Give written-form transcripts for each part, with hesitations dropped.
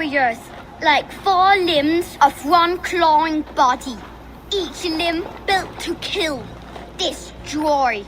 Warriors, like 4 limbs of one clawing body, each limb built to kill, destroy.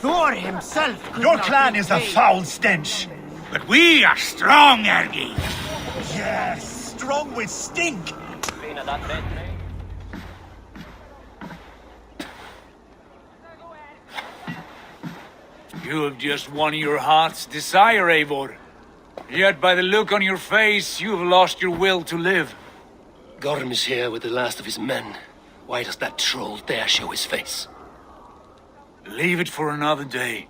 Thor himself could Your not clan is a repay. foul stench. But we are strong, Ergi. Yes, strong with stink. You have just won your heart's desire, Eivor. Yet by the look on your face, you have lost your will to live. Gorm is here with the last of his men. Why does that troll dare show his face? Leave it for another day.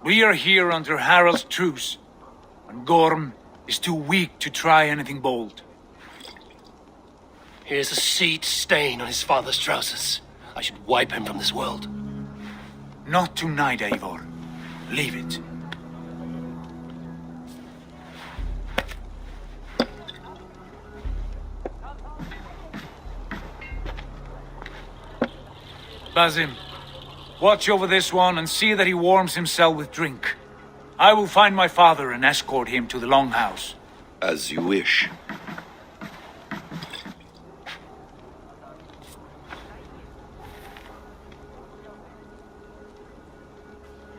We are here under Harald's truce, and Gorm is too weak to try anything bold. Here's a seed stain on his father's trousers. I should wipe him from this world. Not tonight, Eivor. Leave it. Basim, watch over this one and see that he warms himself with drink. I will find my father and escort him to the Longhouse. As you wish.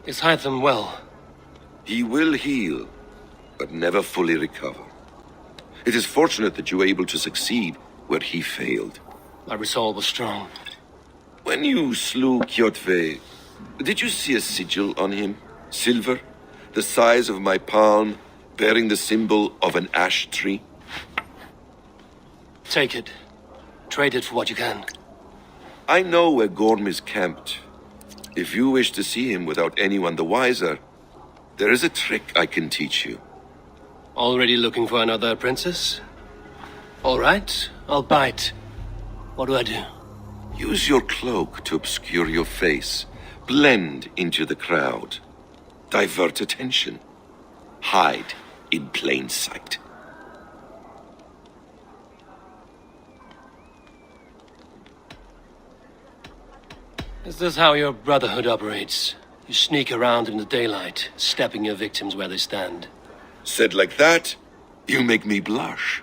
Is Hytham well? He will heal, but never fully recover. It is fortunate that you were able to succeed where he failed. My resolve was strong. When you slew Kjotve, did you see a sigil on him? Silver, the size of my palm, bearing the symbol of an ash tree? Take it. Trade it for what you can. I know where Gorm is camped. If you wish to see him without anyone the wiser, there is a trick I can teach you. Already looking for another princess? All right, I'll bite. What do I do? Use your cloak to obscure your face. Blend into the crowd. Divert attention. Hide in plain sight. Is this how your brotherhood operates? You sneak around in the daylight, stepping your victims where they stand. Said like that, you make me blush.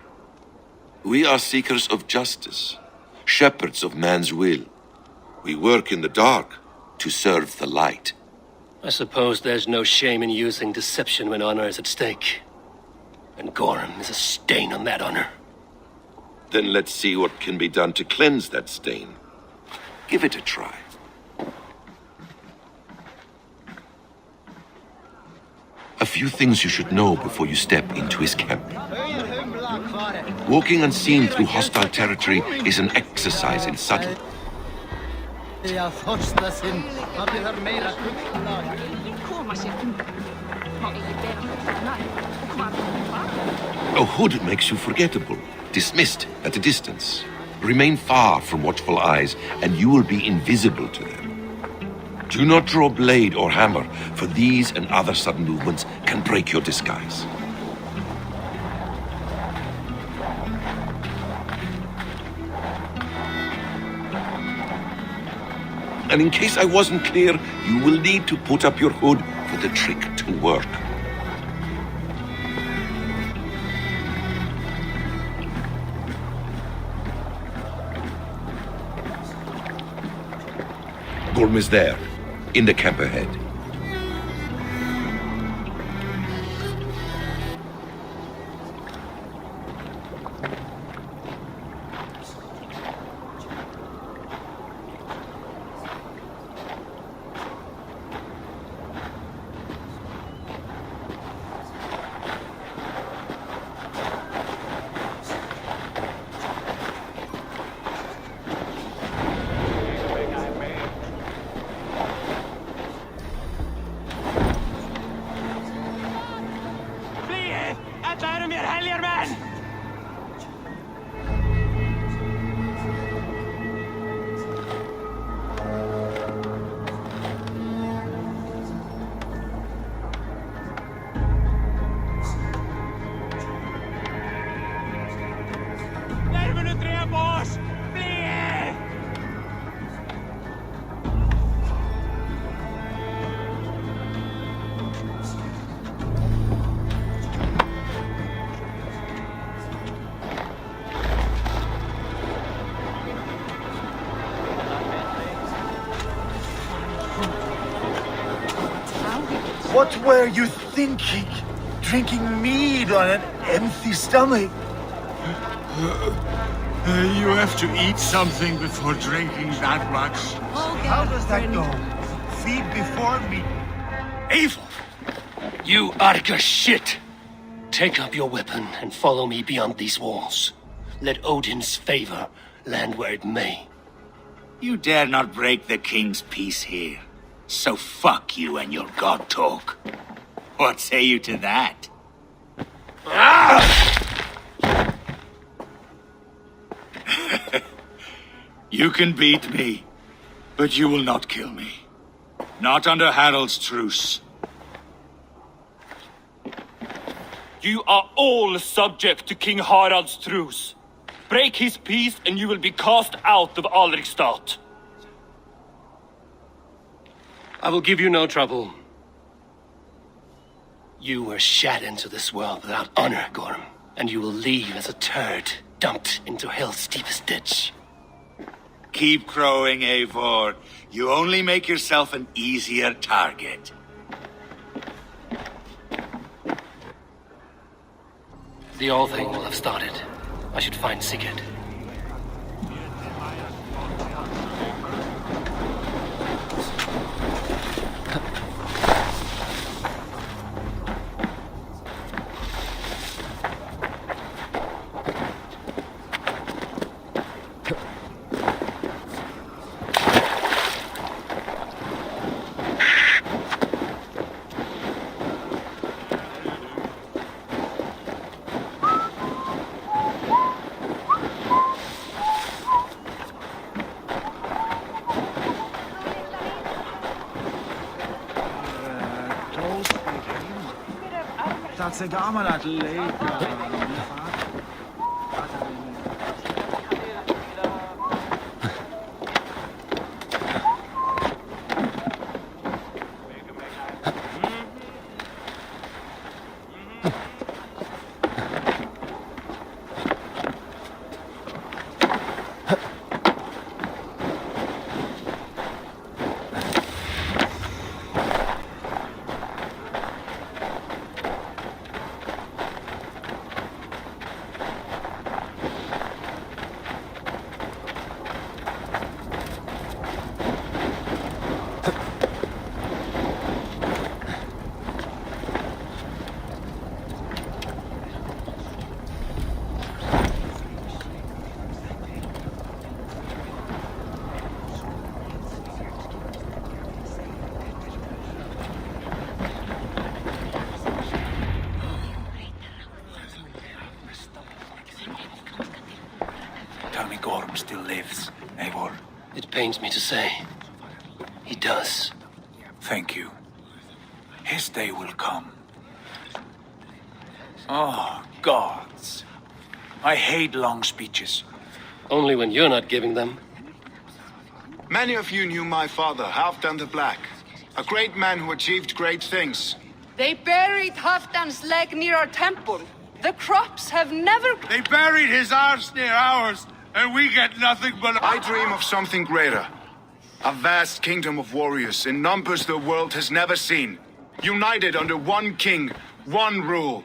We are seekers of justice, shepherds of man's will. We work in the dark to serve the light. I suppose there's no shame in using deception when honor is at stake. And Gorm is a stain on that honor. Then let's see what can be done to cleanse that stain. Give it a try. A few things you should know before you step into his camp. Walking unseen through hostile territory is an exercise in subtle. A hood makes you forgettable, dismissed at a distance. Remain far from watchful eyes, and you will be invisible to them. Do not draw blade or hammer, for these and other sudden movements can break your disguise. And in case I wasn't clear, you will need to put up your hood for the trick to work. Gorm is there, in the camp ahead. What were you thinking? Drinking mead on an empty stomach? You have to eat something before drinking that much. How does that go? Feed before me. Eivor! You Arca shit! Take up your weapon and follow me beyond these walls. Let Odin's favor land where it may. You dare not break the king's peace here. So fuck you and your god talk. What say you to that? You can beat me, but you will not kill me. Not under Harald's truce. You are all subject to King Harald's truce. Break his peace and you will be cast out of Alrikstad. I will give you no trouble. You were shat into this world without honor, Gorm, and you will leave as a turd dumped into hell's deepest ditch. Keep crowing, Eivor. You only make yourself an easier target. The All Thing will have started. I should find Sigurd. Tack gaman att leka. Gorm still lives, Eivor. It pains me to say. He does. Thank you. His day will come. Oh, gods. I hate long speeches. Only when you're not giving them. Many of you knew my father, Halfdan the Black. A great man who achieved great things. They buried Halfdan's leg near our temple. The crops have never... They buried his arse near ours, and we get nothing but... I dream of something greater. A vast kingdom of warriors in numbers the world has never seen. United under one king, one rule.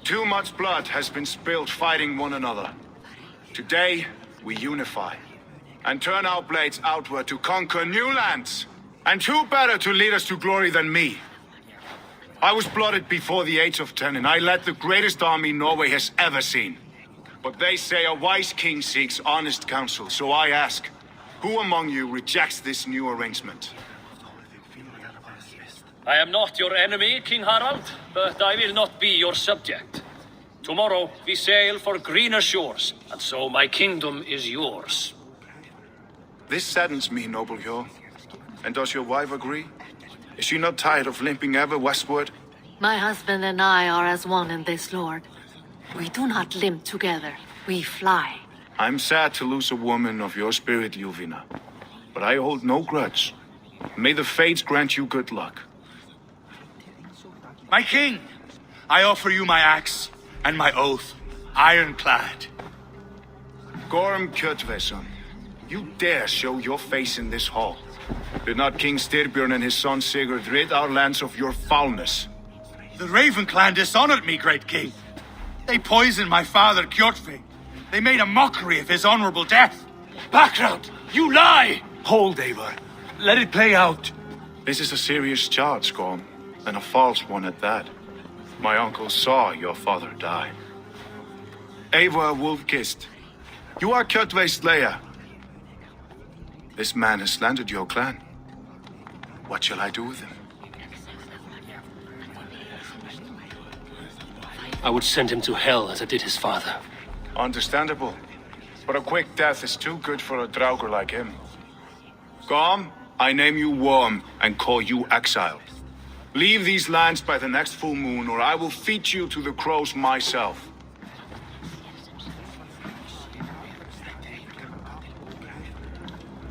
Too much blood has been spilled fighting one another. Today, we unify and turn our blades outward to conquer new lands. And who better to lead us to glory than me? I was blooded before the age of 10, and I led the greatest army Norway has ever seen. But they say a wise king seeks honest counsel, so I ask, who among you rejects this new arrangement? I am not your enemy, King Harald, but I will not be your subject. Tomorrow we sail for greener shores, and so my kingdom is yours. This saddens me, noble Hjor. And does your wife agree? Is she not tired of limping ever westward? My husband and I are as one in this, Lord. We do not limp together, we fly. I'm sad to lose a woman of your spirit, Yuvina. But I hold no grudge. May the fates grant you good luck. My king, I offer you my axe and my oath, ironclad. Gorm Kjotveson, you dare show your face in this hall. Did not King Styrbjörn and his son Sigurd rid our lands of your foulness? The Raven clan dishonored me, great king. They poisoned my father, Kjotve. They made a mockery of his honorable death. Background! You lie! Hold, Eivor. Let it play out. This is a serious charge, Gorm, and a false one at that. My uncle saw your father die. Eivor Wolf-Kissed, you are Kjotve's slayer. This man has slandered your clan. What shall I do with him? I would send him to hell as I did his father. Understandable. But a quick death is too good for a Draugr like him. Gorm, I name you Worm and call you exile. Leave these lands by the next full moon, or I will feed you to the crows myself.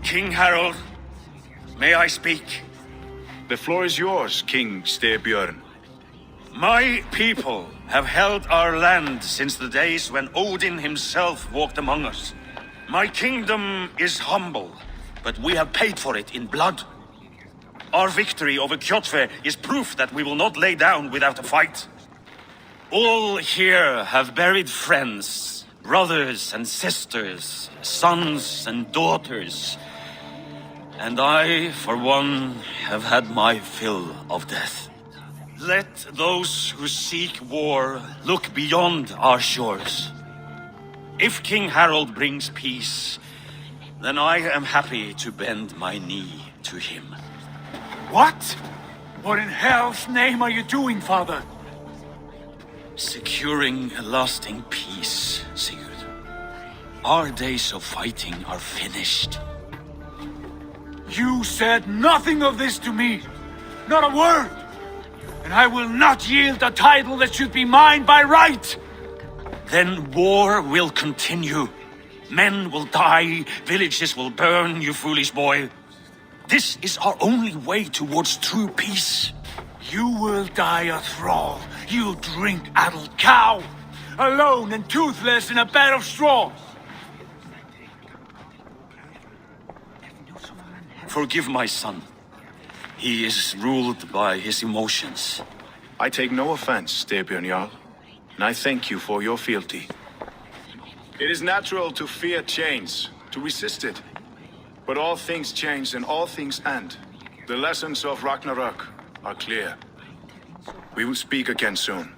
King Harold, may I speak? The floor is yours, King Styrbjörn. My people have held our land since the days when Odin himself walked among us. My kingdom is humble, but we have paid for it in blood. Our victory over Kjotve is proof that we will not lay down without a fight. All here have buried friends, brothers and sisters, sons and daughters. And I, for one, have had my fill of death. Let those who seek war look beyond our shores. If King Harold brings peace, then I am happy to bend my knee to him. What? What in hell's name are you doing, father? Securing a lasting peace, Sigurd. Our days of fighting are finished. You said nothing of this to me. Not a word. And I will not yield a title that should be mine by right. Then war will continue. Men will die, villages will burn, you foolish boy. This is our only way towards true peace. You will die a thrall. You'll drink addled cow. Alone and toothless in a bed of straw. Forgive my son. He is ruled by his emotions. I take no offense, Styrbjörn Jarl, and I thank you for your fealty. It is natural to fear change, to resist it. But all things change and all things end. The lessons of Ragnarok are clear. We will speak again soon.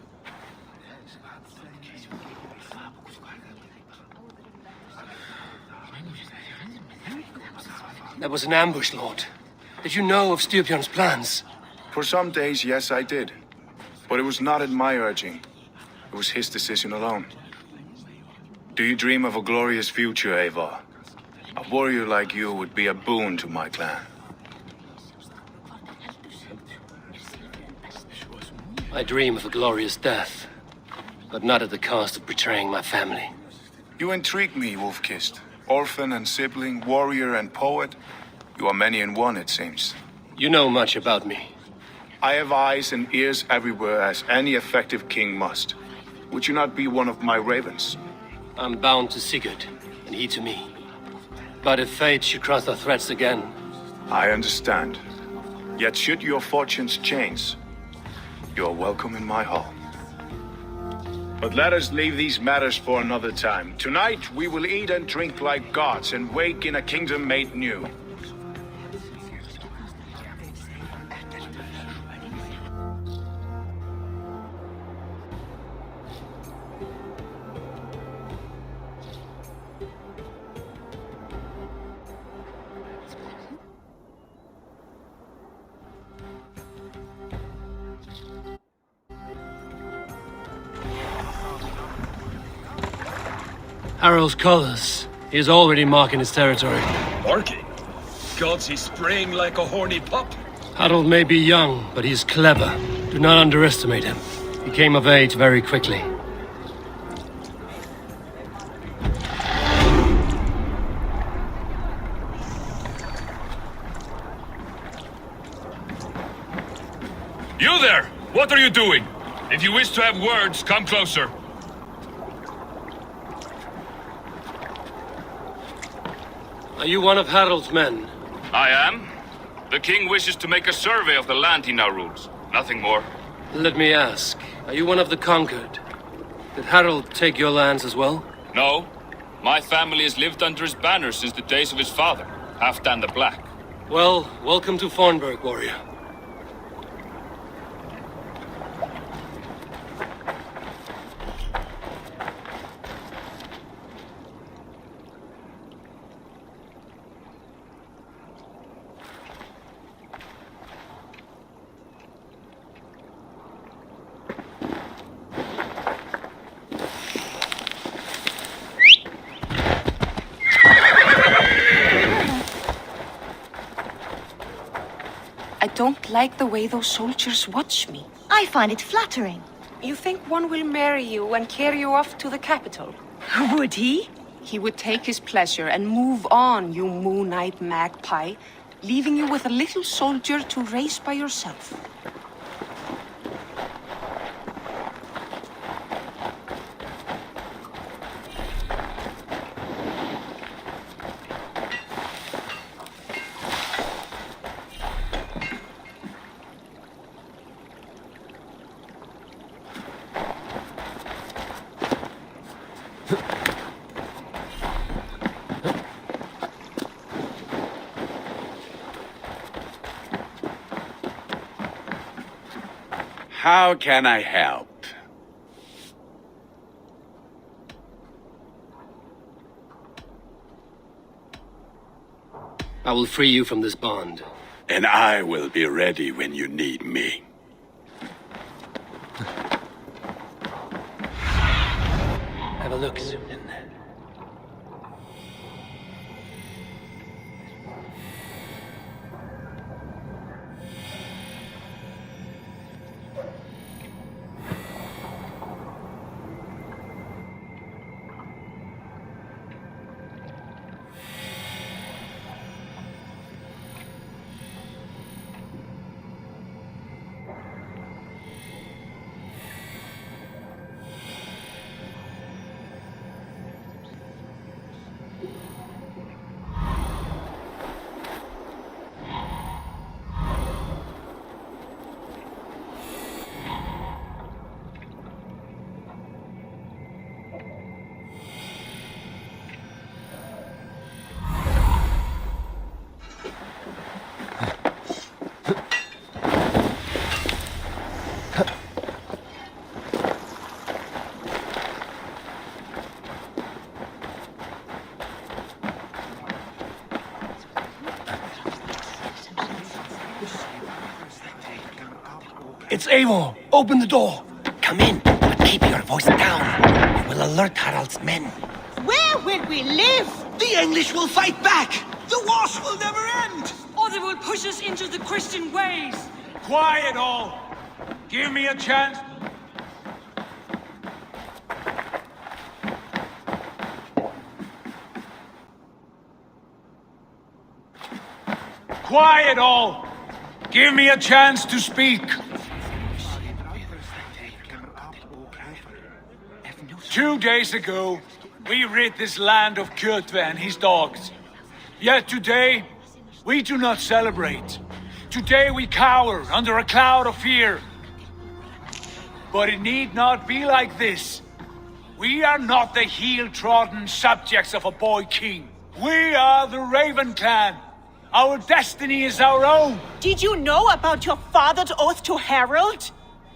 That was an ambush, Lord. Did you know of Styrbjörn's plans? For some days, yes, I did. But it was not at my urging. It was his decision alone. Do you dream of a glorious future, Eivor? A warrior like you would be a boon to my clan. I dream of a glorious death, but not at the cost of betraying my family. You intrigue me, Wolf-Kissed. Orphan and sibling, warrior and poet. You are many in one, it seems. You know much about me. I have eyes and ears everywhere, as any effective king must. Would you not be one of my ravens? I'm bound to Sigurd, and he to me. But if fate should cross our threads again, I understand. Yet should your fortunes change, you are welcome in my hall. But let us leave these matters for another time. Tonight, we will eat and drink like gods and wake in a kingdom made new. Harald's colors. He is already marking his territory. Marking? Gods, he's spraying like a horny pup. Harald may be young, but he's clever. Do not underestimate him. He came of age very quickly. You there! What are you doing? If you wish to have words, come closer. Are you one of Harald's men? I am. The king wishes to make a survey of the land he now rules. Nothing more. Let me ask, are you one of the conquered? Did Harald take your lands as well? No. My family has lived under his banner since the days of his father, Halfdan the Black. Well, welcome to Fornburg, warrior. I don't like the way those soldiers watch me. I find it flattering. You think one will marry you and carry you off to the capital? Would he? He would take his pleasure and move on, you moon-eyed magpie, leaving you with a little soldier to raise by yourself. How can I help? I will free you from this bond. And I will be ready when you need me. Have a look, Sunan. It's Eivor! Open the door! Come in, but keep your voice down. We will alert Harald's men. Where will we live? The English will fight back! The wars will never end! Or they will push us into the Christian ways. Quiet all! Give me a chance. Quiet all! Give me a chance to speak. 2 days ago, we rid this land of Kjotve and his dogs. Yet today, We do not celebrate. Today we cower under a cloud of fear. But it need not be like this. We are not the heel-trodden subjects of a boy king. We are the Raven clan. Our destiny is our own. Did you know about your father's oath to Harold?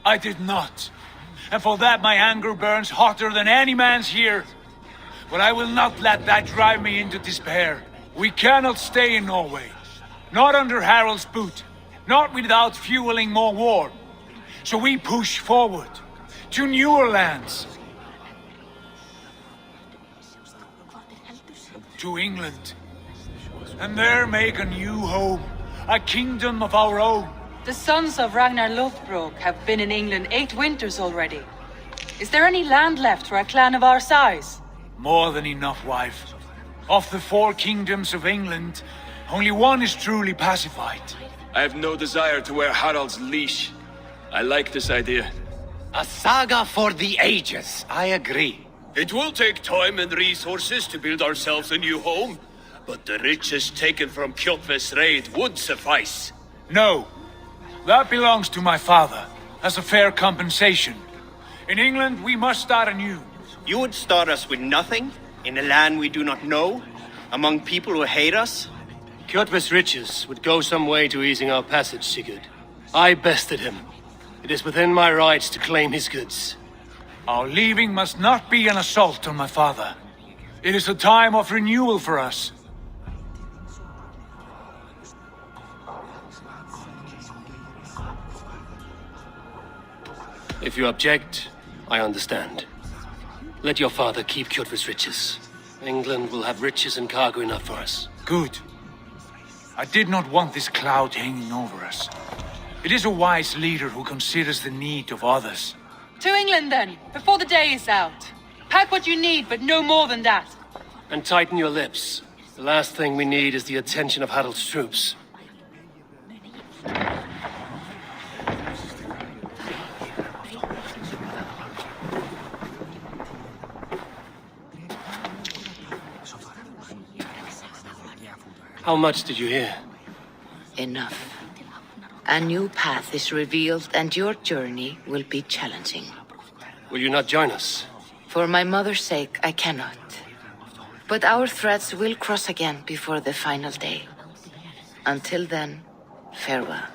I did not. And for that my anger burns hotter than any man's here. But I will not let that drive me into despair. We cannot stay in Norway. Not under Harald's boot. Not without fueling more war. So we push forward to newer lands. To England. And there make a new home. A kingdom of our own. The sons of Ragnar Lothbrok have been in England 8 winters already. Is there any land left for a clan of our size? More than enough, wife. Of the 4 kingdoms of England, only one is truly pacified. I have no desire to wear Harald's leash. I like this idea. A saga for the ages, I agree. It will take time and resources to build ourselves a new home, but the riches taken from Kjotve's raid would suffice. No. That belongs to my father, as a fair compensation. In England, we must start anew. You would start us with nothing? In a land we do not know? Among people who hate us? Kjotve's riches would go some way to easing our passage, Sigurd. I bested him. It is within my rights to claim his goods. Our leaving must not be an assault on my father. It is a time of renewal for us. If you object, I understand. Let your father keep Kjotve's riches. England will have riches and cargo enough for us. Good. I did not want this cloud hanging over us. It is a wise leader who considers the need of others. To England then, before the day is out. Pack what you need, but no more than that. And tighten your lips. The last thing we need is the attention of Harald's troops. How much did you hear? Enough. A new path is revealed and your journey will be challenging. Will you not join us? For my mother's sake, I cannot. But our threads will cross again before the final day. Until then, farewell.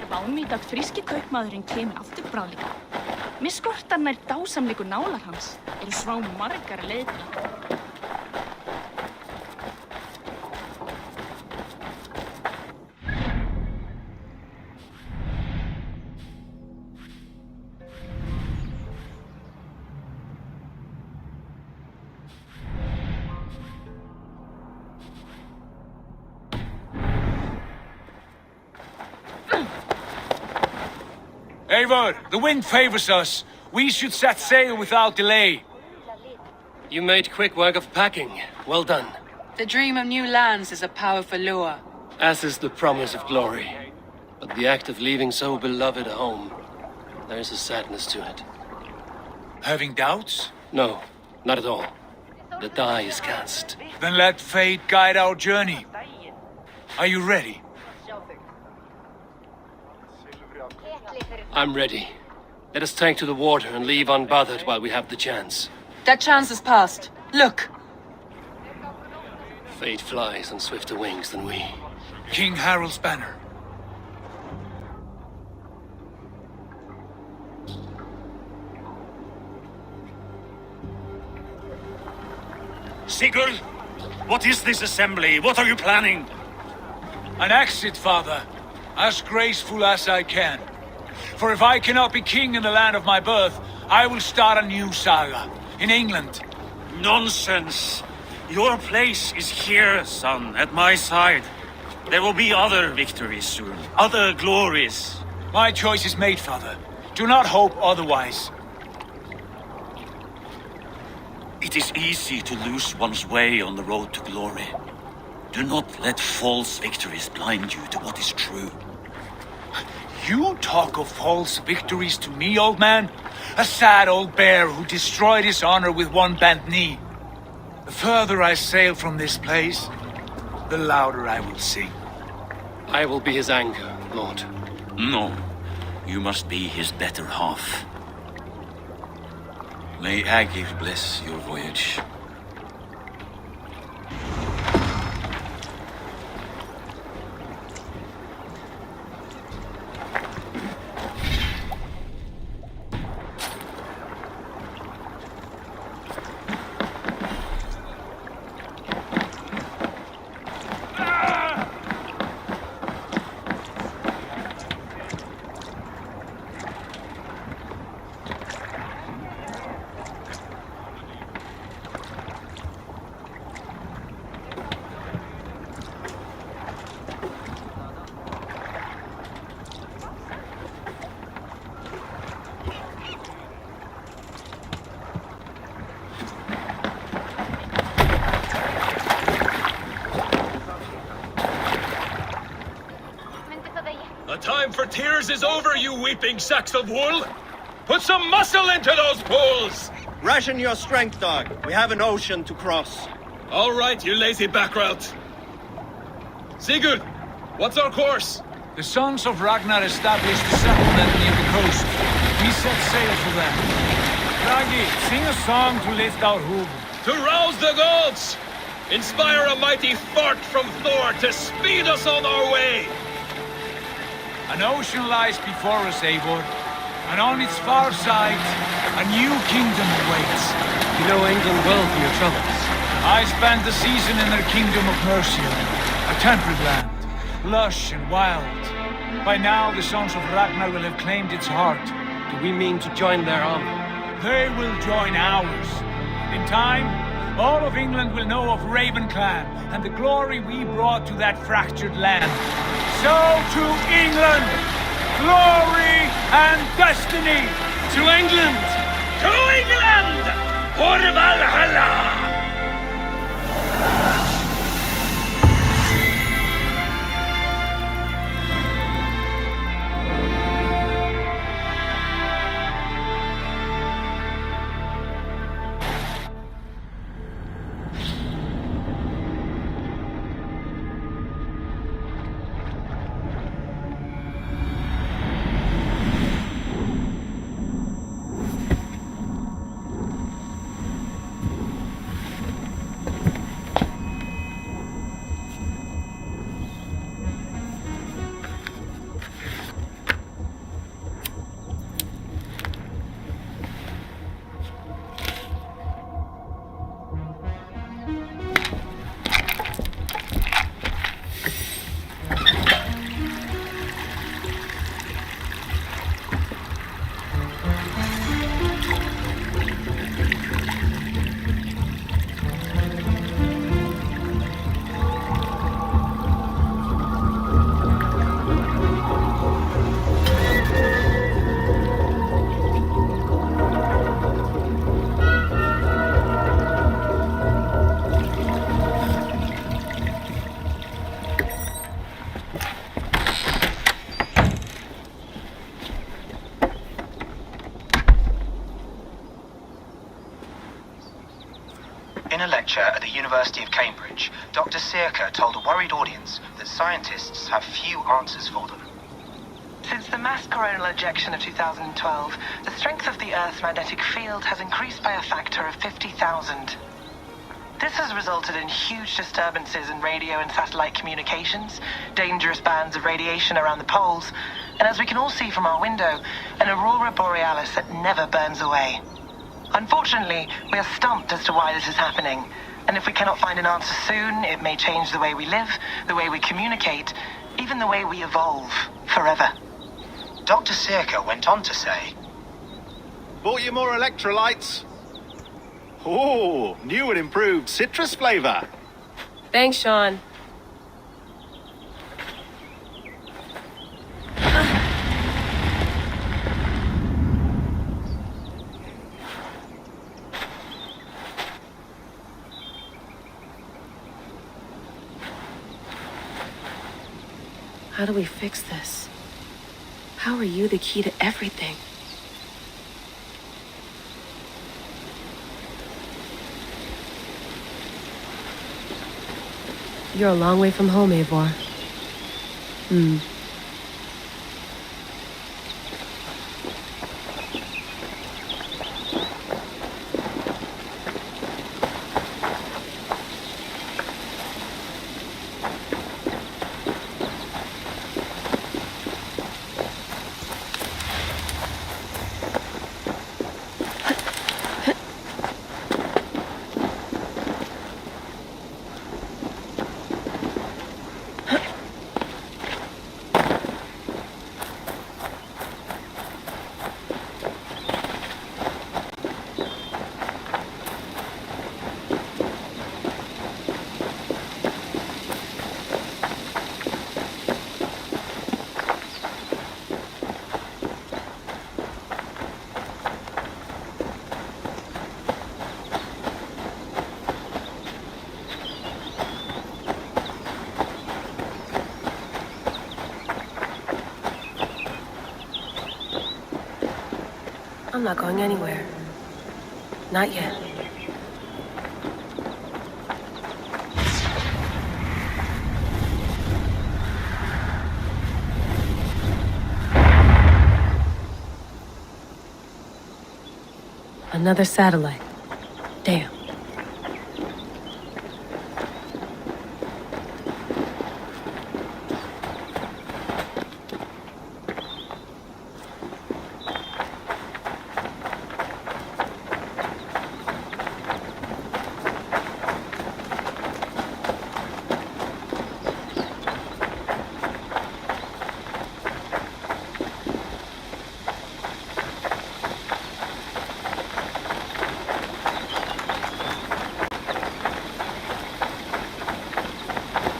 Vánvitað fríski kaupmaðurinn kemur aftur bráðlega. Mér skortar nær dásamleikur nálar hans. Eru svá margar leiðir. Eivor, the wind favors us. We should set sail without delay. You made quick work of packing. Well done. The dream of new lands is a powerful lure. As is the promise of glory. But the act of leaving so beloved a home, there is a sadness to it. Having doubts? No, not at all. The die is cast. Then let fate guide our journey. Are you ready? I'm ready. Let us take to the water and leave unbothered while we have the chance. That chance is past. Look! Fate flies on swifter wings than we. King Harald's banner. Sigurd, what is this assembly? What are you planning? An exit, father. As graceful as I can. For if I cannot be king in the land of my birth, I will start a new saga. In England. Nonsense. Your place is here, son, at my side. There will be other victories soon. Other glories. My choice is made, father. Do not hope otherwise. It is easy to lose one's way on the road to glory. Do not let false victories blind you to what is true. You talk of false victories to me, old man? A sad old bear who destroyed his honor with one bent knee. The further I sail from this place, the louder I will sing. I will be his anger, Lord. No, you must be his better half. May Agir bless your voyage. The time for tears is over, you weeping sacks of wool! Put some muscle into those pulls! Ration your strength, dog. We have an ocean to cross. All right, you lazy backrout. Sigurd, what's our course? The sons of Ragnar established a settlement near the coast. We set sail for them. Ragi, sing a song to lift our hoof. To rouse the gods! Inspire a mighty fart from Thor to speed us on our way! An ocean lies before us, Eivor, and on its far side, a new kingdom awaits. You know England well from your travels. I spent the season in their kingdom of Mercia, a temperate land, lush and wild. By now, the sons of Ragnar will have claimed its heart. Do we mean to join their army? They will join ours. In time, all of England will know of Raven Clan and the glory we brought to that fractured land. So to England, glory and destiny. To England! To England! For Valhalla! In a lecture at the University of Cambridge, Dr. Sirka told a worried audience that scientists have few answers for them. Since the mass coronal ejection of 2012, the strength of the Earth's magnetic field has increased by a factor of 50,000. This has resulted in huge disturbances in radio and satellite communications, dangerous bands of radiation around the poles, and as we can all see from our window, an aurora borealis that never burns away. Unfortunately, we are stumped as to why this is happening. And if we cannot find an answer soon, it may change the way we live, the way we communicate, even the way we evolve forever. Dr. Circa went on to say, Bought you more electrolytes? Oh, new and improved citrus flavor. Thanks, Sean. How do we fix this? How are you the key to everything? You're a long way from home, Eivor. I'm not going anywhere. Not yet. Another satellite. Damn.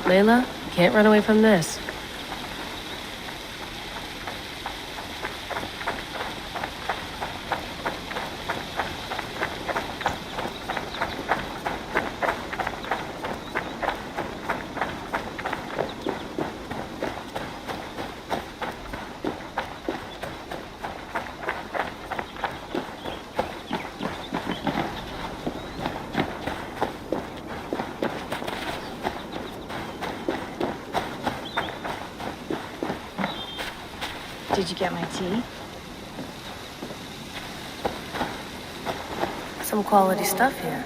Layla, you can't run away from this. Did you get my tea? Some quality stuff here.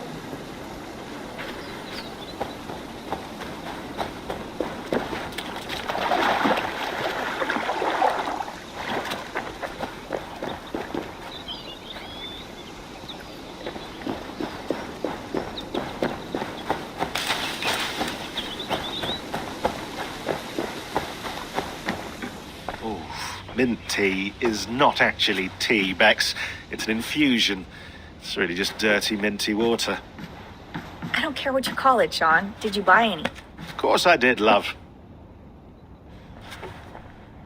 Mint tea is not actually tea, Bex. It's an infusion. It's really just dirty, minty water. I don't care what you call it, Sean. Did you buy any? Of course I did, love.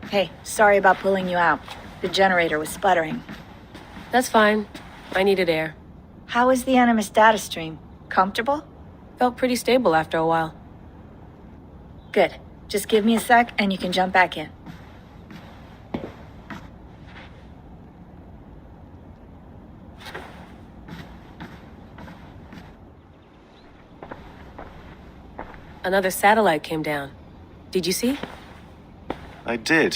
Hey, sorry about pulling you out. The generator was sputtering. That's fine. I needed air. How was the Animus data stream? Comfortable? Felt pretty stable after a while. Good. Just give me a sec and you can jump back in. Another satellite came down. Did you see? I did.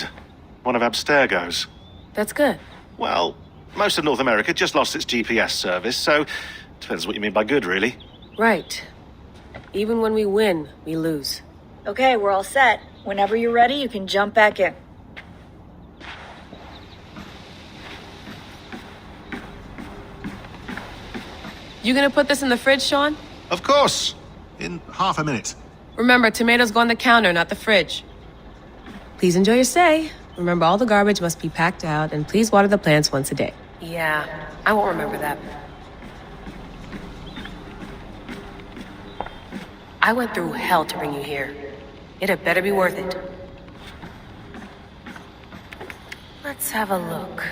One of Abstergo's. That's good. Well, most of North America just lost its GPS service, so depends what you mean by good, really. Right. Even when we win, we lose. Okay, we're all set. Whenever you're ready, you can jump back in. You gonna put this in the fridge, Sean? Of course. In half a minute. Remember, tomatoes go on the counter, not the fridge. Please enjoy your stay. Remember, all the garbage must be packed out, and please water the plants once a day. Yeah, I won't remember that. I went through hell to bring you here. It had better be worth it. Let's have a look.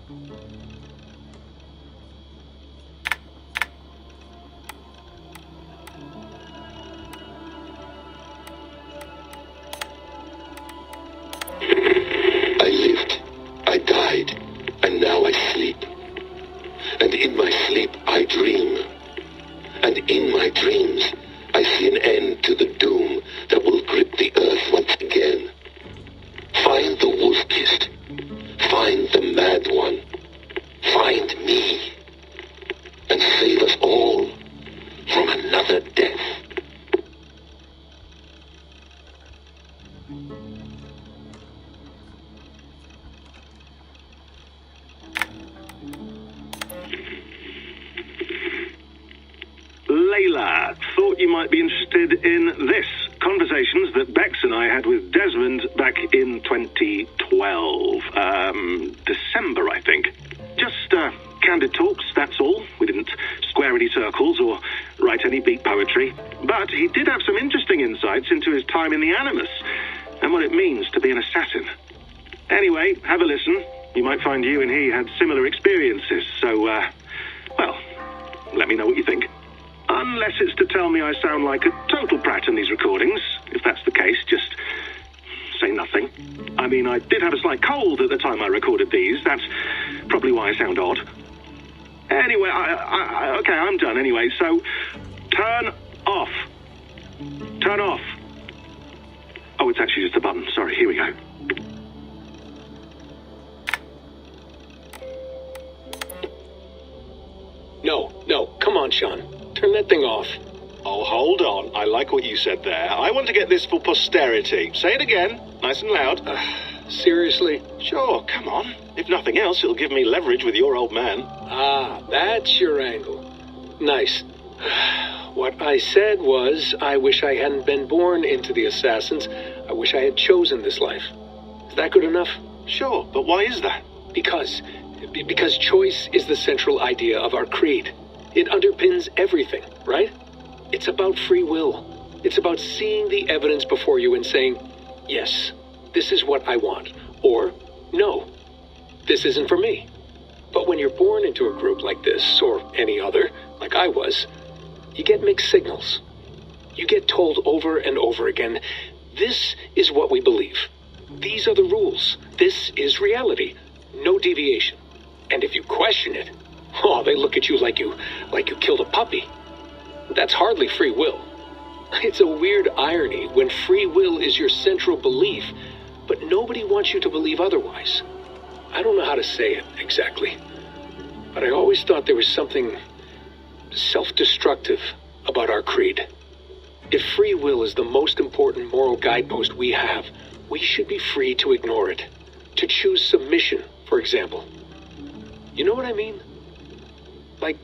I lived, I died, and now I sleep. And in my sleep I dream. And in my dreams I see an end to the doom that will grip the earth once again. Find the wolf-kissed. Find the mad one. Find me. And save us all from another death. Layla, thought you might be interested in this. Conversations that Bex and I had with Desmond back in 2012. December, I think. Just candid talks, that's all. We didn't square any circles or write any beat poetry. But he did have some interesting insights into his time in the Animus and what it means to be an assassin. Anyway, have a listen. You might find you and he had similar experiences. So, well, let me know what you think. Unless it's to tell me I sound like a total brat in these recordings. If that's the case, just say nothing. I mean, I did have a slight cold at the time I recorded these. That's probably why I sound odd. Anyway, okay, I'm done anyway. So, turn off. Turn off. Oh, it's actually just a button. Sorry, here we go. No, come on, Sean. Turn that thing off. Oh, hold on. I like what you said there. I want to get this for posterity. Say it again, nice and loud. Seriously? Sure, come on. If nothing else, it'll give me leverage with your old man. Ah, that's your angle. Nice. What I said was, I wish I hadn't been born into the Assassins. I wish I had chosen this life. Is that good enough? Sure, but why is that? Because choice is the central idea of our creed. It underpins everything, right? It's about free will. It's about seeing the evidence before you and saying, yes, this is what I want. Or, no, this isn't for me. But when you're born into a group like this, or any other, like I was, you get mixed signals. You get told over and over again, this is what we believe. These are the rules. This is reality. No deviation. And if you question it, oh, they look at you like you killed a puppy. That's hardly free will. It's a weird irony when free will is your central belief, but nobody wants you to believe otherwise. I don't know how to say it exactly, but I always thought there was something self-destructive about our creed. If free will is the most important moral guidepost we have, we should be free to ignore it. To choose submission, for example. You know what I mean? Like,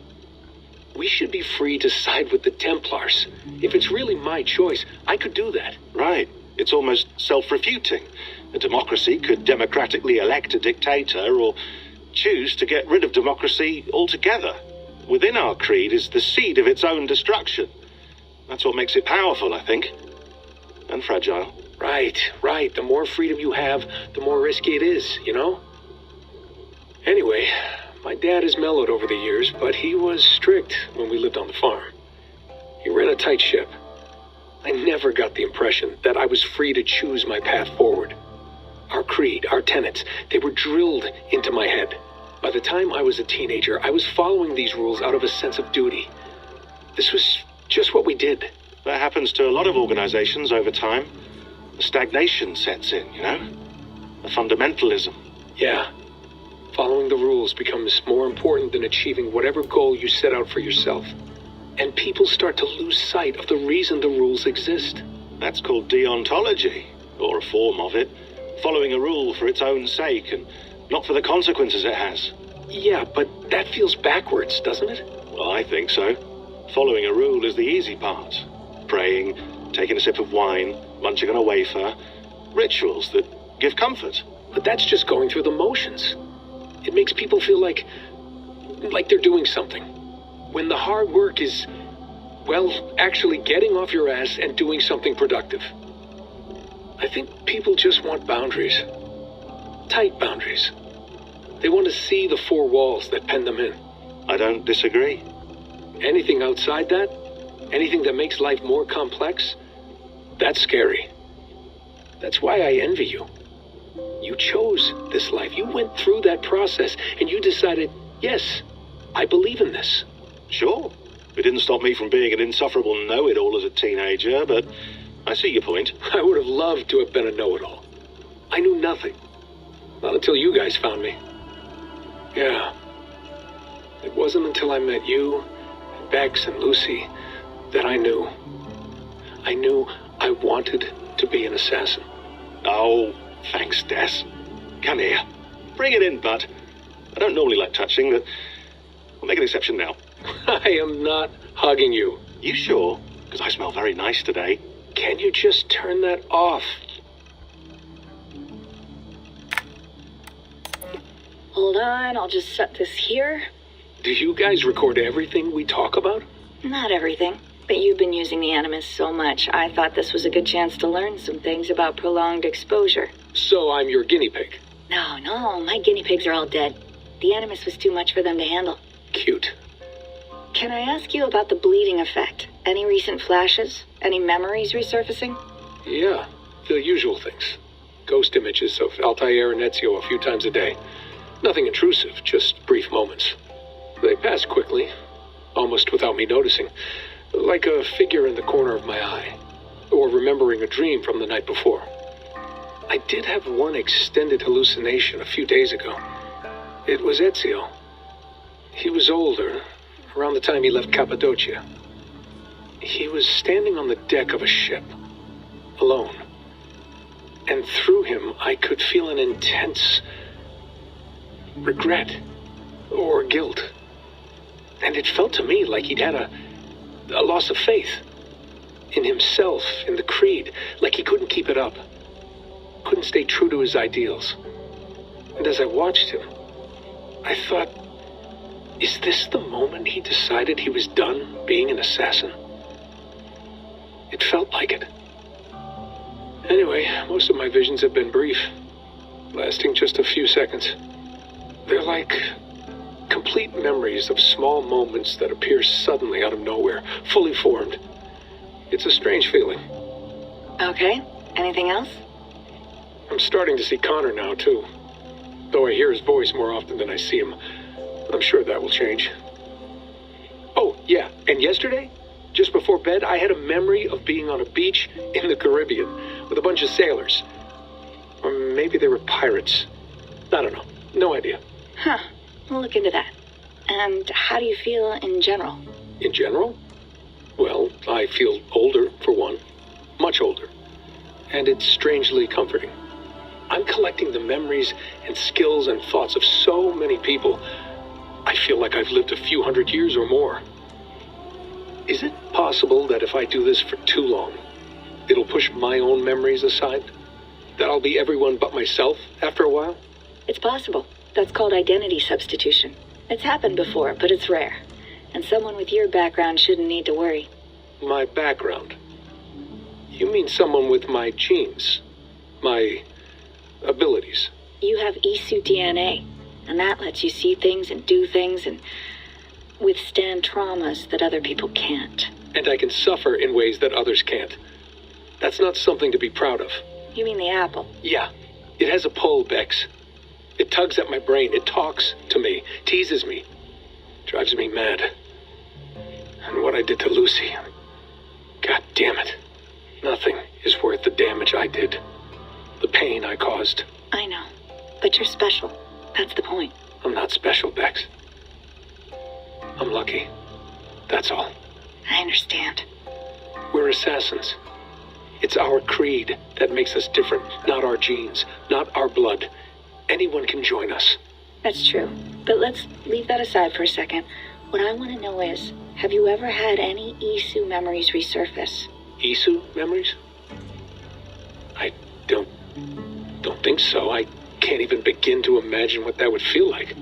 we should be free to side with the Templars. If it's really my choice, I could do that. Right. It's almost self-refuting. A democracy could democratically elect a dictator or choose to get rid of democracy altogether. Within our creed is the seed of its own destruction. That's what makes it powerful, I think. And fragile. Right. The more freedom you have, the more risky it is, you know? Anyway, my dad has mellowed over the years, but he was strict when we lived on the farm. He ran a tight ship. I never got the impression that I was free to choose my path forward. Our creed, our tenets, they were drilled into my head. By the time I was a teenager, I was following these rules out of a sense of duty. This was just what we did. That happens to a lot of organizations over time. The stagnation sets in, you know? The fundamentalism. Yeah. Following the rules becomes more important than achieving whatever goal you set out for yourself. And people start to lose sight of the reason the rules exist. That's called deontology, or a form of it. Following a rule for its own sake and not for the consequences it has. Yeah, but that feels backwards, doesn't it? Well, I think so. Following a rule is the easy part. Praying, taking a sip of wine, munching on a wafer. Rituals that give comfort. But that's just going through the motions. It makes people feel like they're doing something. When the hard work is, well, actually getting off your ass and doing something productive. I think people just want boundaries. Tight boundaries. They want to see the four walls that pen them in. I don't disagree. Anything outside that, anything that makes life more complex, that's scary. That's why I envy you. You chose this life. You went through that process, and you decided, yes, I believe in this. Sure. It didn't stop me from being an insufferable know-it-all as a teenager, but I see your point. I would have loved to have been a know-it-all. I knew nothing. Not until you guys found me. Yeah. It wasn't until I met you, and Bex and Lucy, that I knew. I knew I wanted to be an assassin. Oh, thanks, Des. Come here. Bring it in, bud. I don't normally like touching, but I'll make an exception now. I am not hugging you. You sure? Because I smell very nice today. Can you just turn that off? Hold on, I'll just set this here. Do you guys record everything we talk about? Not everything, but you've been using the Animus so much, I thought this was a good chance to learn some things about prolonged exposure. So I'm your guinea pig? No, my guinea pigs are all dead. The Animus was too much for them to handle. Cute. Can I ask you about the bleeding effect? Any recent flashes? Any memories resurfacing? Yeah, the usual things. Ghost images of Altair and Ezio a few times a day. Nothing intrusive, just brief moments. They pass quickly, almost without me noticing, like a figure in the corner of my eye, or remembering a dream from the night before. I did have one extended hallucination a few days ago. It was Ezio. He was older, around the time he left Cappadocia. He was standing on the deck of a ship, alone. And through him, I could feel an intense regret or guilt. And it felt to me like he'd had a loss of faith in himself, in the creed, like he couldn't keep it up, couldn't stay true to his ideals. And as I watched him, I thought, is this the moment he decided he was done being an assassin? It felt like it. Anyway, most of my visions have been brief, lasting just a few seconds. They're like complete memories of small moments that appear suddenly out of nowhere, fully formed. It's a strange feeling. Okay, anything else? I'm starting to see Connor now, too. Though I hear his voice more often than I see him, I'm sure that will change. Oh, yeah, and yesterday, just before bed, I had a memory of being on a beach in the Caribbean with a bunch of sailors. Or maybe they were pirates. I don't know. No idea. Huh. We'll look into that. And how do you feel in general? In general? Well, I feel older, for one. Much older. And it's strangely comforting. I'm collecting the memories and skills and thoughts of so many people. I feel like I've lived a few hundred years or more. Is it possible that if I do this for too long, it'll push my own memories aside? That I'll be everyone but myself after a while? It's possible. That's called identity substitution. It's happened before, but it's rare. And someone with your background shouldn't need to worry. My background? You mean someone with my genes? My abilities? You have ISU DNA, and that lets you see things and do things and withstand traumas that other people can't. And I can suffer in ways that others can't. That's not something to be proud of. You mean the apple? Yeah. It has a pull, Bex. It tugs at my brain. It talks to me, teases me, drives me mad. And what I did to Lucy, God damn it. Nothing is worth the damage I did. The pain I caused. I know. But you're special. That's the point. I'm not special, Bex. I'm lucky. That's all. I understand. We're assassins. It's our creed that makes us different, not our genes, not our blood. Anyone can join us. That's true. But let's leave that aside for a second. What I want to know is, have you ever had any ISU memories resurface? ISU memories? I don't think so. I can't even begin to imagine what that would feel like.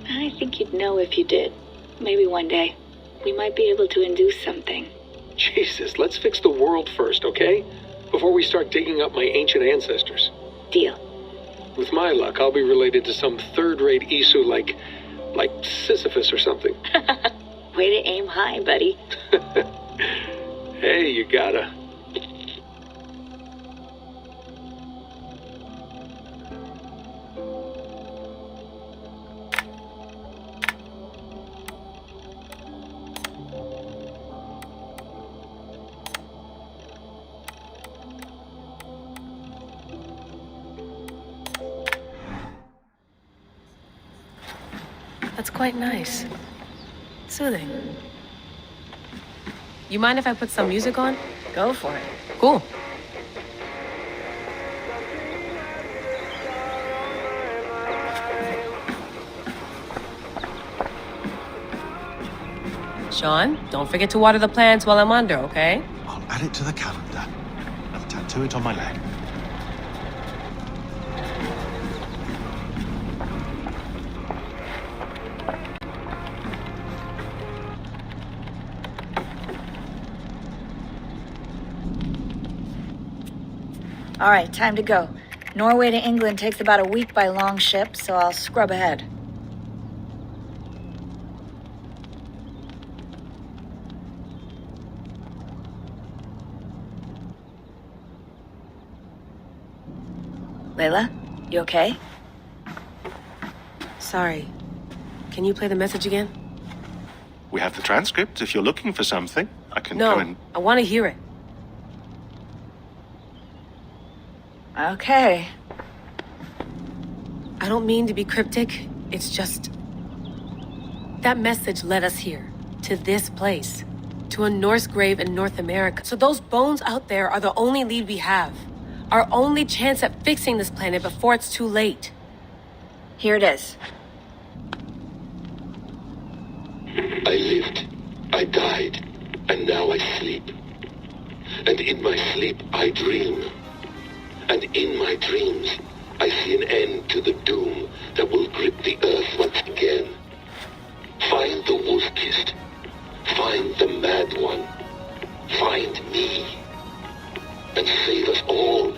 I think you'd know if you did. Maybe one day. We might be able to induce something. Jesus, let's fix the world first, okay? Before we start digging up my ancient ancestors. Deal. With my luck, I'll be related to some third-rate Isu like Sisyphus or something. Way to aim high, buddy. Hey, you gotta. That's quite nice. Soothing. You mind if I put some music on? Go for it. Cool. Sean, don't forget to water the plants while I'm under, okay? I'll add it to the calendar. I'll tattoo it on my leg. All right, time to go. Norway to England takes about a week by long ship, so I'll scrub ahead. Layla, you okay? Sorry. Can you play the message again? We have the transcript. If you're looking for something, I can No, go and... I want to hear it. Okay. I don't mean to be cryptic. It's just... that message led us here. To this place. To a Norse grave in North America. So those bones out there are the only lead we have. Our only chance at fixing this planet before it's too late. Here it is. I lived, I died, and now I sleep. And in my sleep I dream. And in my dreams I see an end to the doom that will grip the earth once again. Find the wolf-kissed. Find the mad one. Find me. And save us all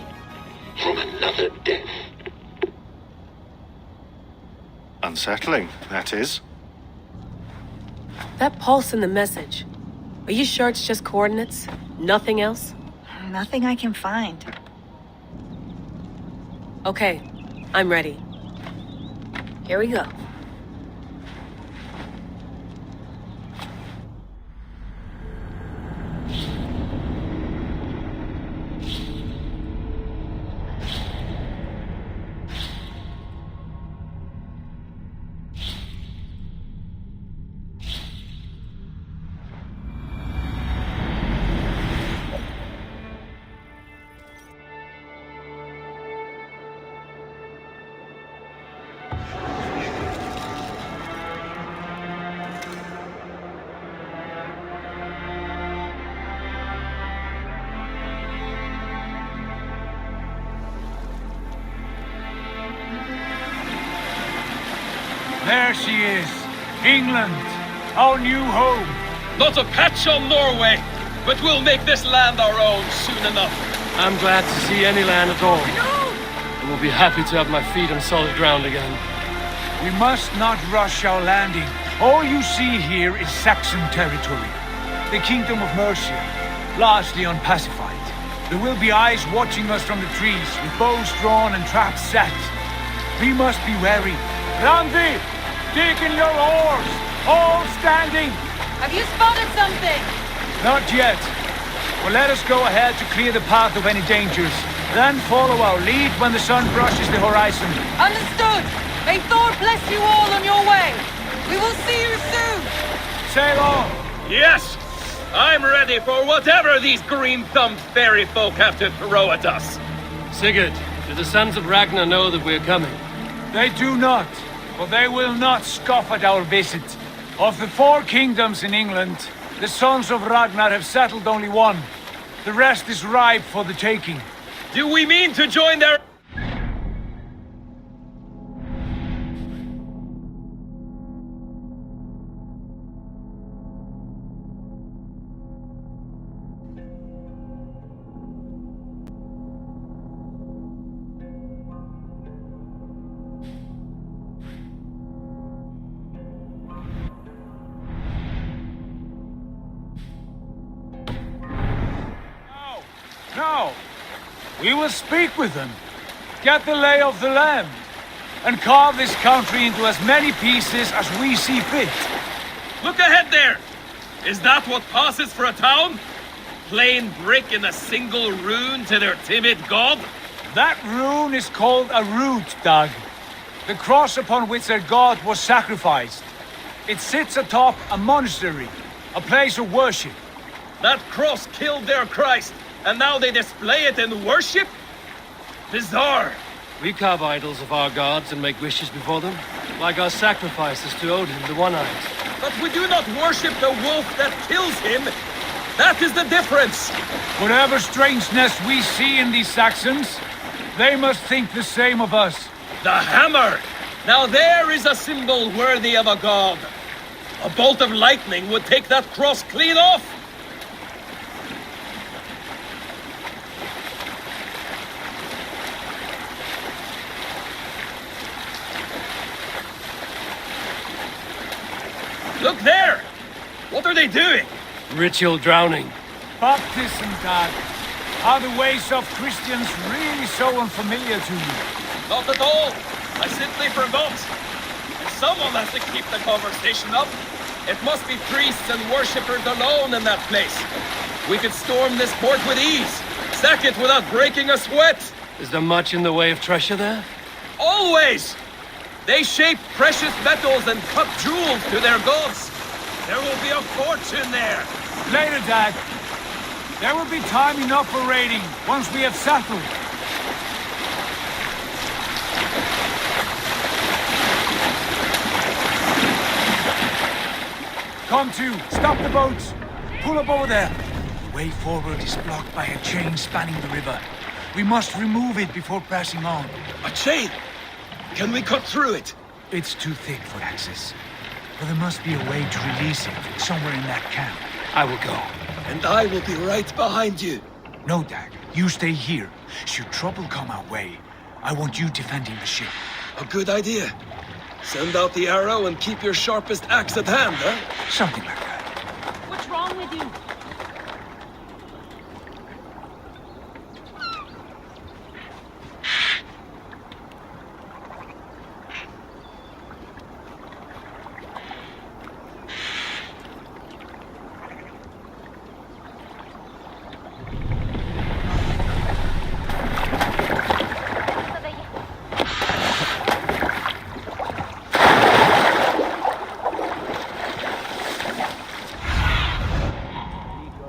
from another death. Unsettling, that is. That pulse in the message. Are you sure it's just coordinates? Nothing else? Nothing I can find. Okay, I'm ready. Here we go. There she is. England, our new home. Not a patch on Norway, but we'll make this land our own soon enough. I'm glad to see any land at all. And will be happy to have my feet on solid ground again. We must not rush our landing. All you see here is Saxon territory. The Kingdom of Mercia, largely unpacified. There will be eyes watching us from the trees, with bows drawn and traps set. We must be wary. Randi, dig in your oars! All standing! Have you spotted something? Not yet. Well, let us go ahead to clear the path of any dangers. Then follow our lead when the sun brushes the horizon. Understood! May Thor bless you all on your way! We will see you soon! Sail on! Yes! I'm ready for whatever these green-thumbed fairy folk have to throw at us. Sigurd, do the sons of Ragnar know that we're coming? They do not, but they will not scoff at our visit. Of the 4 kingdoms in England, the sons of Ragnar have settled only one. The rest is ripe for the taking. Do we mean to join their... Now, we will speak with them, get the lay of the land, and carve this country into as many pieces as we see fit. Look ahead there! Is that what passes for a town? Plain brick in a single rune to their timid god? That rune is called a root, Doug. The cross upon which their god was sacrificed. It sits atop a monastery, a place of worship. That cross killed their Christ, and now they display it in worship? Bizarre. We carve idols of our gods and make wishes before them, like our sacrifices to Odin, the One-Eyed. But we do not worship the wolf that kills him. That is the difference. Whatever strangeness we see in these Saxons, they must think the same of us. The hammer! Now there is a symbol worthy of a god. A bolt of lightning would take that cross clean off. Look there! What are they doing? Ritual drowning. Baptism, Dad. Are the ways of Christians really so unfamiliar to you? Not at all. I simply forgot. And someone has to keep the conversation up. It must be priests and worshippers alone in that place. We could storm this port with ease. Sack it without breaking a sweat. Is there much in the way of treasure there? Always! They shape precious metals and cut jewels to their gods. There will be a fortune there. Later, Dad. There will be time enough for raiding once we have settled. Come to, stop the boats. Pull up over there. The way forward is blocked by a chain spanning the river. We must remove it before passing on. A chain? Can we cut through it? It's too thick for access. But there must be a way to release it somewhere in that camp. I will go. And I will be right behind you. No, Dag. You stay here. Should trouble come our way, I want you defending the ship. A good idea. Send out the arrow and keep your sharpest axe at hand, huh? Something like that. What's wrong with you?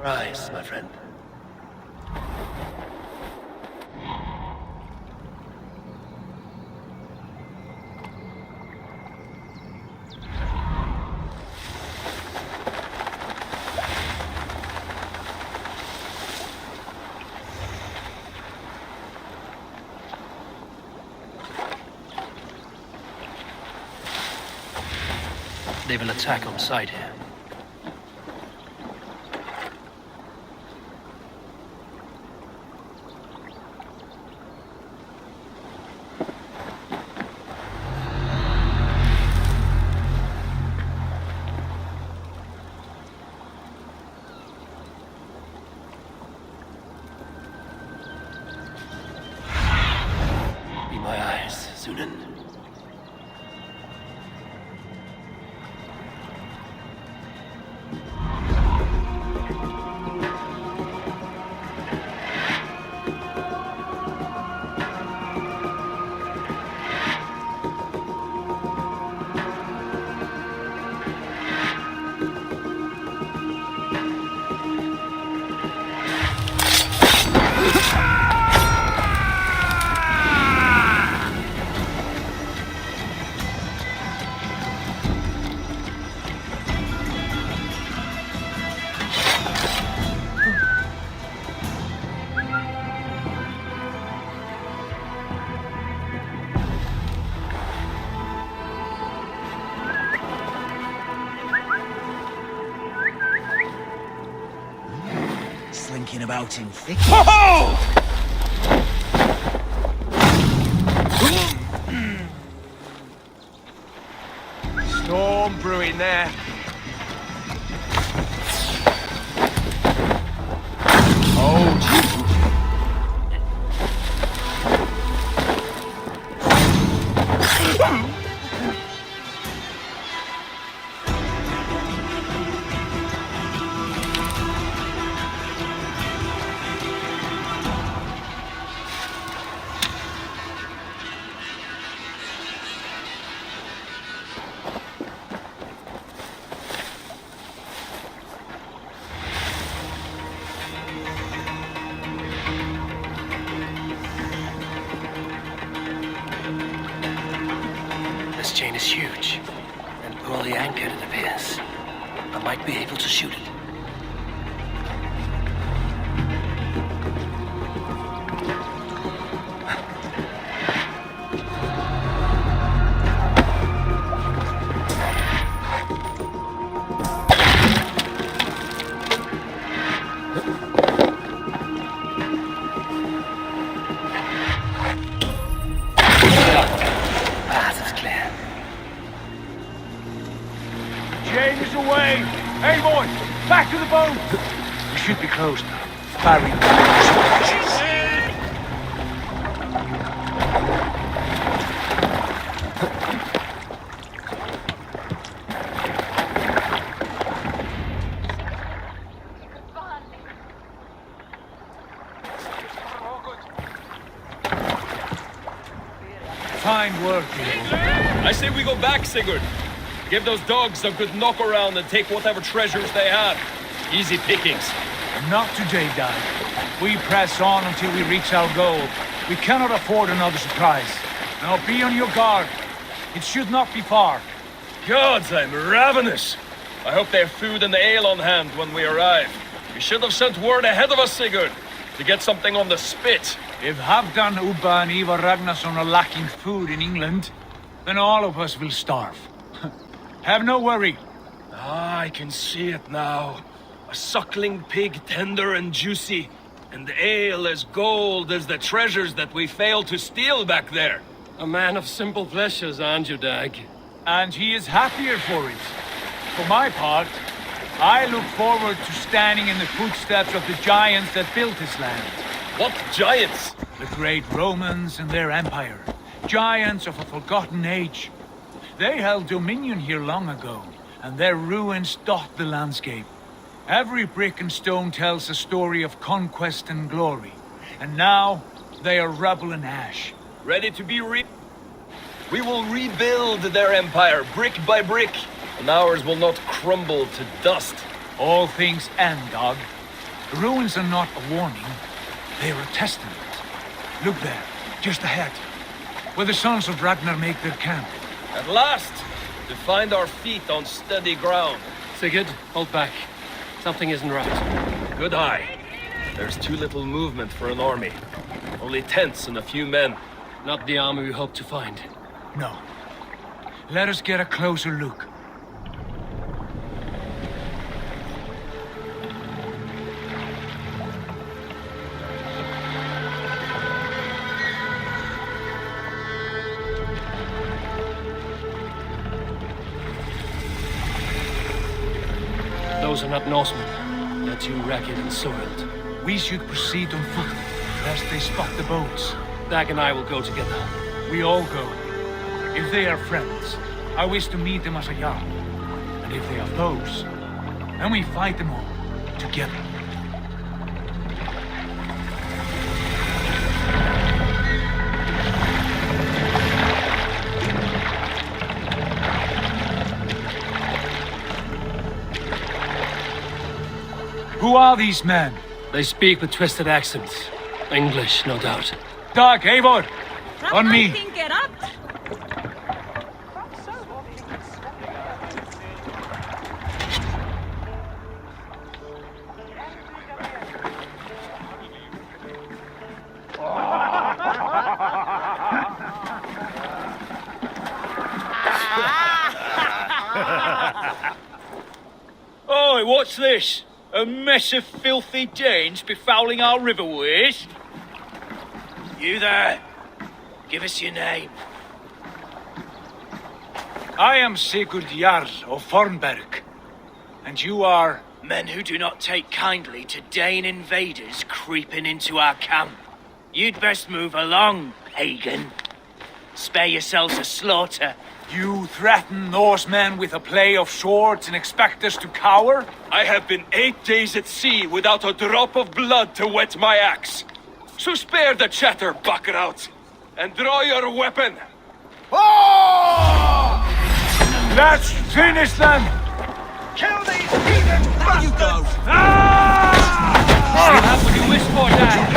Rise, my friend. They will attack on sight here. Be my eyes, Sunan. Slinking about in thick. Storm brewing there. Oh, blanket, it appears. I might be able to shoot it. James away! Hey boys, back to the boat! We should be close now. Firing. Fine work, people. I say we go back, Sigurd. Give those dogs a good knock around and take whatever treasures they have. Easy pickings. Not today, Dad. We press on until we reach our goal. We cannot afford another surprise. Now be on your guard. It should not be far. Gods, I'm ravenous. I hope they have food and ale on hand when we arrive. You should have sent word ahead of us, Sigurd, to get something on the spit. If Halfdan, Ubba and Ivar Ragnarsson are lacking food in England, then all of us will starve. Have no worry. Ah, I can see it now. A suckling pig, tender and juicy, and ale as gold as the treasures that we failed to steal back there. A man of simple pleasures, aren't you, Dag? And he is happier for it. For my part, I look forward to standing in the footsteps of the giants that built this land. What giants? The great Romans and their empire. Giants of a forgotten age. They held dominion here long ago, and their ruins dot the landscape. Every brick and stone tells a story of conquest and glory. And now, they are rubble and ash. Ready to be We will rebuild their empire, brick by brick, and ours will not crumble to dust. All things end, Dog. The ruins are not a warning. They are a testament. Look there, just ahead, where the sons of Ragnar make their camp. At last, to find our feet on steady ground. Sigurd, hold back. Something isn't right. Good eye. There's too little movement for an army. Only tents and a few men. Not the army we hope to find. No. Let us get a closer look. Those are not Norsemen. They're too ragged and soiled. We should proceed on foot, lest they spot the boats. Dag and I will go together. We all go. If they are friends, I wish to meet them as a Jarl. And if they are foes, then we fight them all, together. Who are these men? They speak with twisted accents. English, no doubt. Dag, Eivor! On me! Get up! Oi, what's this? A mess of filthy Danes befouling our riverways? You there. Give us your name. I am Sigurd Jarl of Fornberg. And you are... Men who do not take kindly to Dane invaders creeping into our camp. You'd best move along, pagan. Spare yourselves a slaughter. You threaten Norsemen with a play of swords and expect us to cower? I have been 8 days at sea without a drop of blood to wet my axe. So spare the chatter, buckraut, and draw your weapon. Oh! Let's finish them! Kill these heathen bastards! You go! Ah! You have what you wish for, Dag.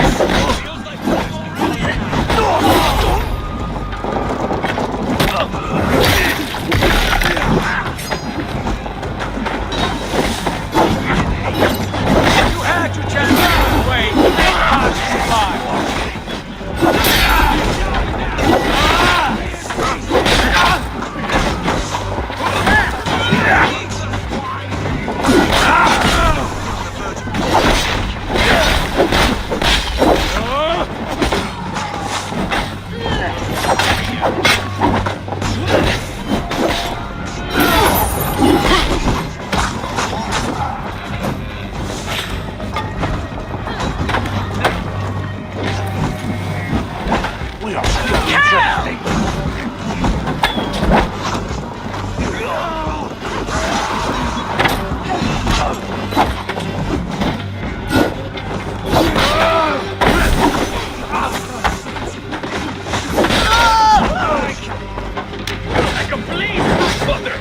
I can bleed, mother!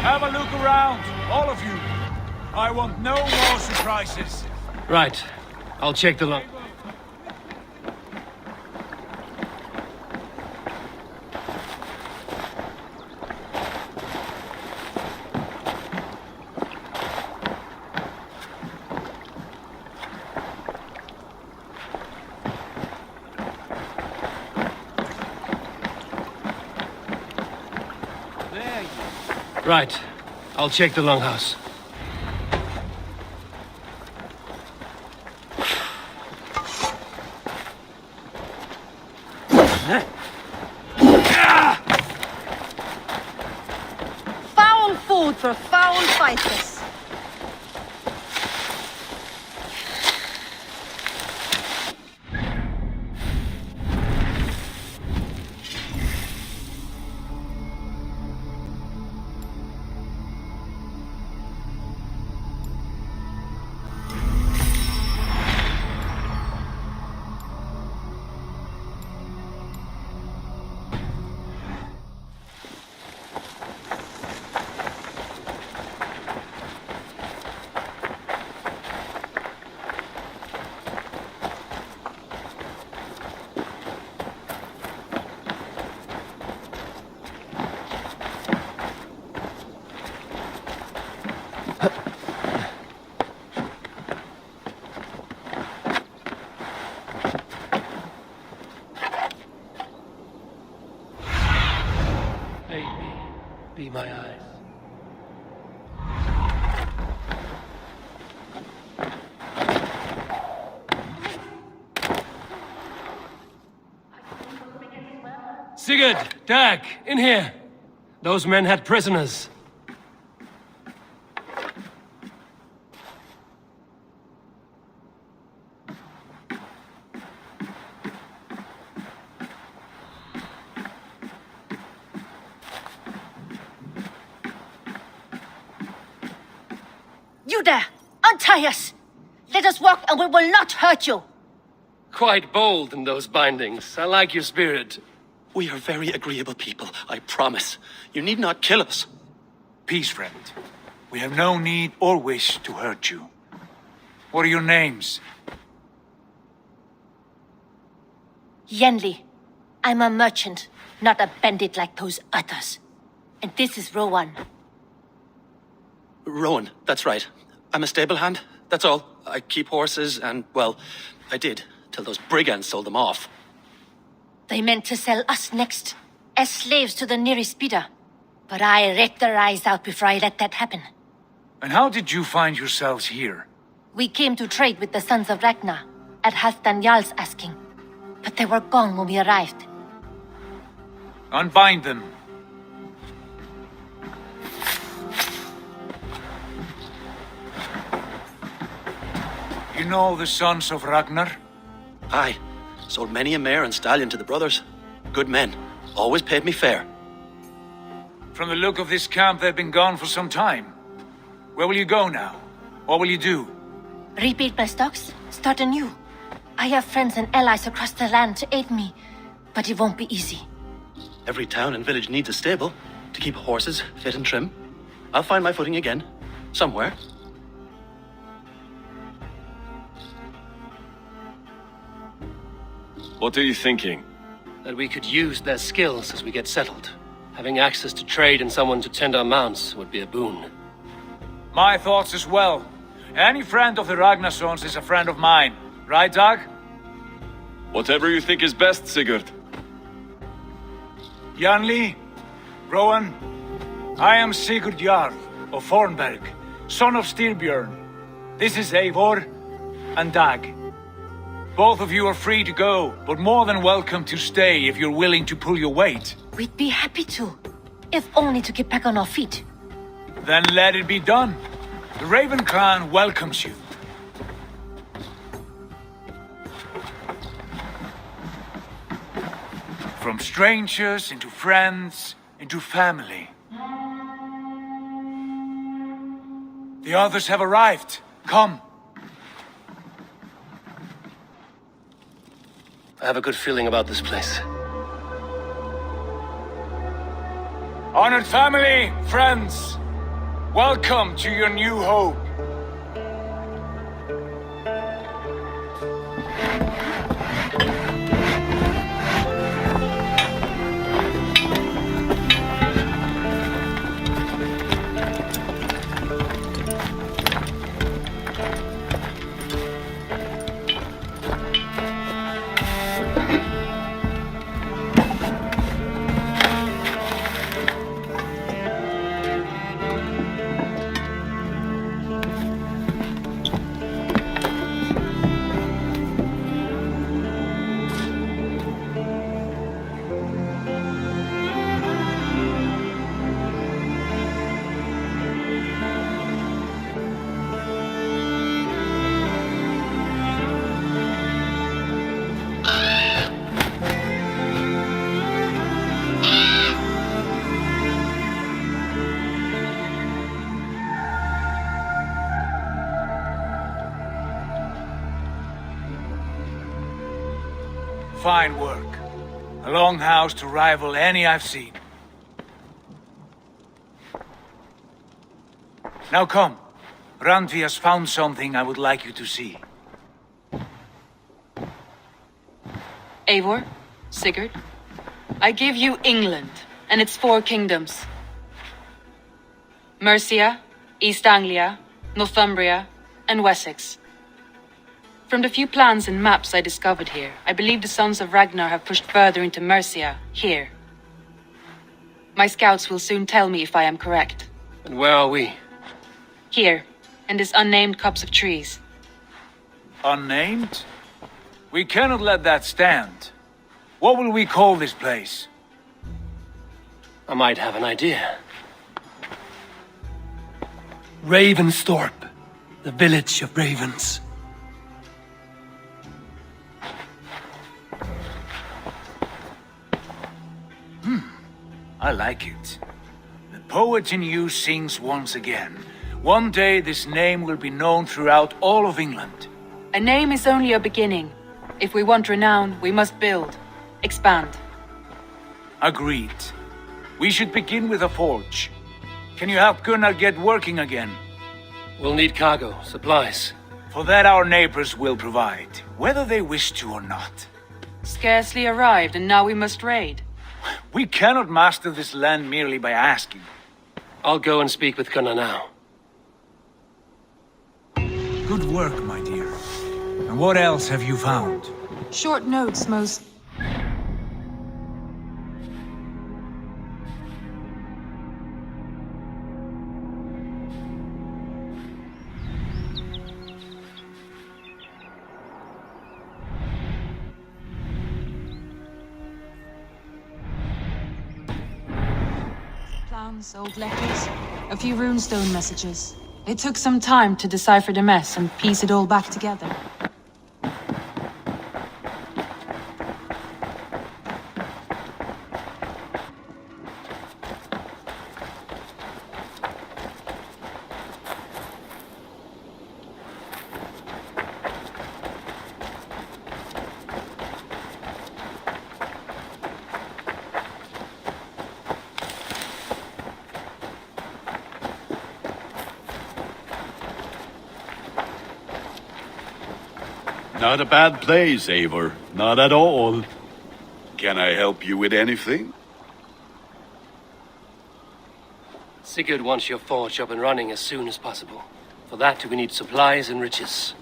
Have a look around, all of you. I want no more surprises. Right. I'll check the log. Right. I'll check the longhouse. Foul food for foul fighters. Be my eyes. Sigurd, Dag, in here. Those men had prisoners. You there! Untie us! Let us walk and we will not hurt you! Quite bold in those bindings. I like your spirit. We are very agreeable people, I promise. You need not kill us. Peace, friend. We have no need or wish to hurt you. What are your names? Yenli. I'm a merchant, not a bandit like those others. And this is Rowan. Rowan, that's right. I'm a stable hand, that's all. I keep horses and, well, I did, till those brigands sold them off. They meant to sell us next, as slaves to the nearest bidder. But I ripped their eyes out before I let that happen. And how did you find yourselves here? We came to trade with the Sons of Ragnar, at Halfdan Jarl's asking. But they were gone when we arrived. Unbind them. You know the Sons of Ragnar? Aye. Sold many a mare and stallion to the brothers. Good men. always paid me fair. From the look of this camp, they've been gone for some time. Where will you go now? What will you do? Rebuild my stocks, start anew. I have friends and allies across the land to aid me, but it won't be easy. Every town and village needs a stable to keep horses fit and trim. I'll find my footing again, somewhere. What are you thinking? That we could use their skills as we get settled. Having access to trade and someone to tend our mounts would be a boon. My thoughts as well. Any friend of the Ragnarsons is a friend of mine. Right, Dag? Whatever you think is best, Sigurd. Janli, Rowan, I am Sigurd Jarl of Fornberg, son of Styrbjörn. This is Eivor and Dag. Both of you are free to go, but more than welcome to stay if you're willing to pull your weight. We'd be happy to, if only to get back on our feet. Then let it be done. The Raven clan welcomes you. From strangers into friends, into family. The others have arrived. Come. I have a good feeling about this place. Honored family, friends, welcome to your new home. Fine work. A longhouse to rival any I've seen. Now come. Randvi has found something I would like you to see. Eivor, Sigurd, I give you England and its 4 kingdoms. Mercia, East Anglia, Northumbria, and Wessex. From the few plans and maps I discovered here, I believe the Sons of Ragnar have pushed further into Mercia, here. My scouts will soon tell me if I am correct. And where are we? Here, in this unnamed copse of trees. Unnamed? We cannot let that stand. What will we call this place? I might have an idea. Ravensthorpe, the village of ravens. I like it. The poet in you sings once again. One day this name will be known throughout all of England. A name is only a beginning. If we want renown, we must build, expand. Agreed. We should begin with a forge. Can you help Gunnar get working again? We'll need cargo, supplies. For that our neighbors will provide, whether they wish to or not. Scarcely arrived, and now we must raid. We cannot master this land merely by asking. I'll go and speak with Gunnar now. Good work, my dear. And what else have you found? Short notes, most... Plans, old letters, a few runestone messages. It took some time to decipher the mess and piece it all back together. Not a bad place, Eivor. Not at all. Can I help you with anything? Sigurd wants your forge up and running as soon as possible. For that, we need supplies and riches.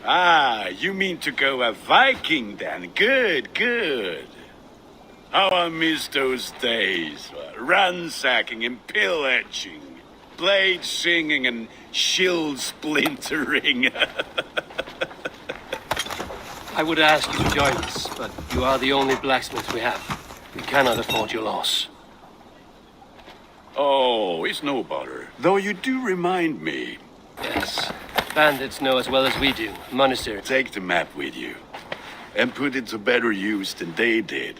Ah, you mean to go a Viking then? Good, good. How I miss those days. Ransacking and pillaging. Blade singing and shield splintering. I would ask you to join us, but you are the only blacksmith we have. We cannot afford your loss. Oh, it's no bother. Though you do remind me. Yes. Bandits know as well as we do. Monastery. Take the map with you. And put it to better use than they did.